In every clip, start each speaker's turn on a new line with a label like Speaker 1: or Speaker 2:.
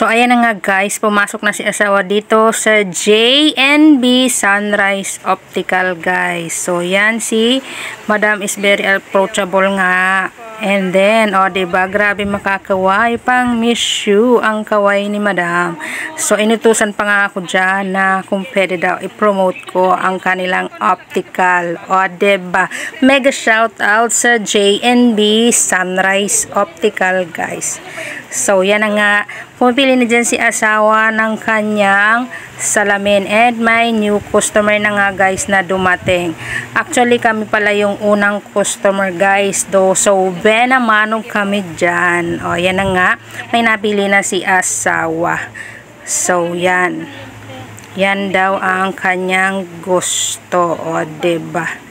Speaker 1: So, ayan na nga guys, pumasok na si asawa dito sa JNB Sunrise Optical guys. So, yan si Madam is very approachable nga. And then, diba, grabe makakaway pang miss you ang kaway ni Madam. So, inutusan pa nga ako dyan na kung pwede daw i-promote ko ang kanilang optical. Diba, mega shout out sa JNB Sunrise Optical guys. So, yan na nga. Pumipili na dyan si asawa ng kanyang salamin. And may new customer na nga guys na dumating. Actually, kami pala yung unang customer guys. So, benamanog kami dyan. Yan na nga. May napili na si asawa. So, yan. Yan daw ang kanyang gusto. Diba?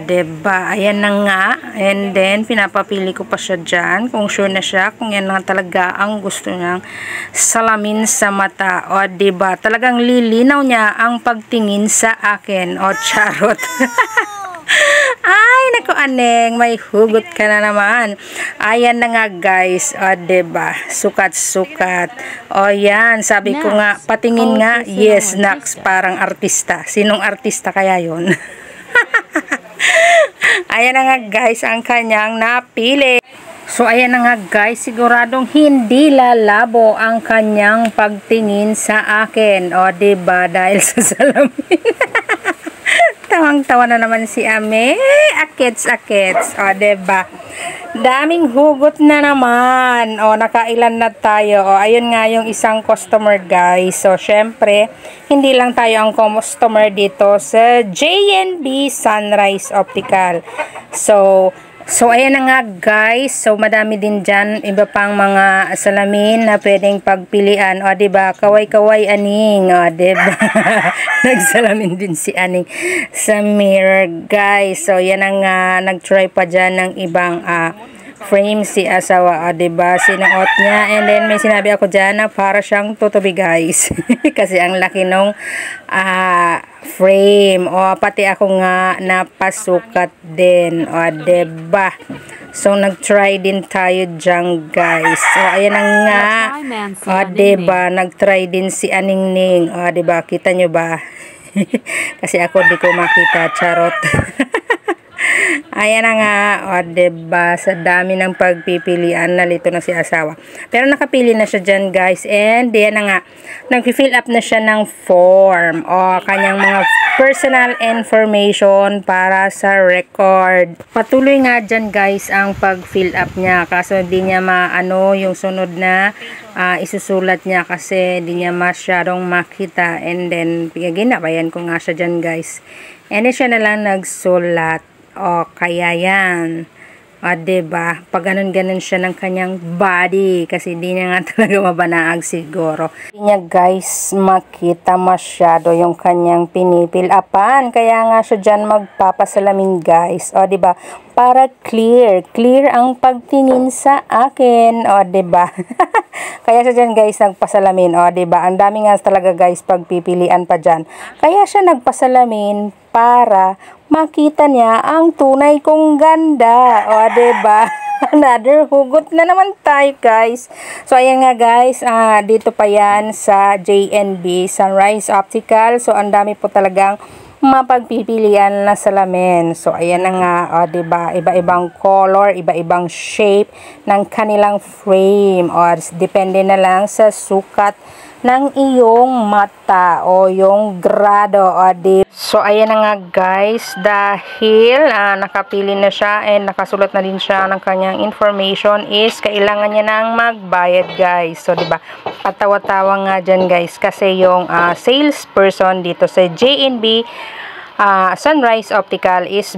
Speaker 1: Diba? Ayan na nga. And then, pinapapili ko pa siya dyan. Kung sure na siya, kung yan na talaga ang gusto niyang salamin sa mata. Diba? Talagang lilinaw niya ang pagtingin sa akin. Charot. Ay, naku aneng, may hugot ka na naman. Ayan na nga guys. Diba? Sukat-sukat. Yan, sabi ko nga, patingin nga. Yes, Nax, parang artista. Sinong artista kaya yun? Ayan na nga guys ang kanyang napili. So ayan na nga guys, siguradong hindi lalabo ang kanyang pagtingin sa akin. Diba, dahil sa salamin. Tawang-tawa na naman si Ame. Akits. Diba? Daming hugot na naman. Nakailan na tayo. Ayun nga yung isang customer guys. So, syempre, hindi lang tayo ang customer dito sa JNB Sunrise Optical. So, ayan na nga guys. So, madami din dyan. Iba pang mga salamin na pwedeng pagpilian. Diba? Kaway-kaway aning. Diba? Nagsalamin din si aning sa mirror guys. So, yan na nga. Nag-try pa dyan ng ibang frame si asawa. Diba? Sinuot niya. And then, may sinabi ako dyan na para siyang tutubi guys. Kasi ang laki nung frame. Pati ako nga napasukat din. Diba? So, nag-try din tayo dyan, guys. So, ayan na nga. Diba? Nag-try din si Aningning. Diba? Kita nyo ba? Kasi ako di ko makita. Charot. Ayan na nga, diba, sa dami ng pagpipilian, nalito na si asawa. Pero nakapili na siya dyan, guys. And, yan na nga, nag-fill up na siya ng form. Kanyang mga personal information para sa record. Patuloy nga dyan, guys, ang pag-fill up niya. Kaso, di niya maano yung sunod na isusulat niya kasi di niya masyadong makita. And then, ginabayan ko nga siya dyan, guys. And then, siya na lang nagsulat. Kaya yan. Diba? Pag ganun-ganun siya ng kanyang body. Kasi hindi niya nga talaga mabanaag siguro. Hindi niya guys makita masyado yung kanyang pinipilapan. Kaya nga siya dyan magpapasalamin guys. Diba? Para clear. Clear ang pagtingin sa akin. Diba? Kaya siya dyan guys nagpasalamin. Diba? Ang dami nga talaga guys pagpipilian pa dyan. Kaya siya nagpasalamin para makita niya ang tunay kong ganda. Diba? Another hugot na naman tayo guys. So ayan nga guys, dito pa yan sa JNB Sunrise Optical. So ang dami po talagang mapagpipilian na salamin. So ayan na nga, diba? Iba-ibang color, iba-ibang shape ng kanilang frame. Depende na lang sa sukat ng iyong mata yung grado. So ayan na nga guys, dahil nakapili na siya and nakasulat na din siya ng kanyang information, is kailangan niya nang magbayad guys. So diba, patawa-tawa nga dyan guys kasi yung salesperson dito sa JNB Sunrise Optical is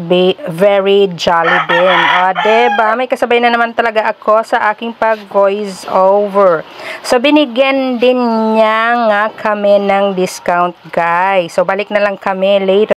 Speaker 1: very jolly din. Diba? May kasabay na naman talaga ako sa aking pag-voice over. So, binigyan din niya nga kami ng discount, guys. So, balik na lang kami later.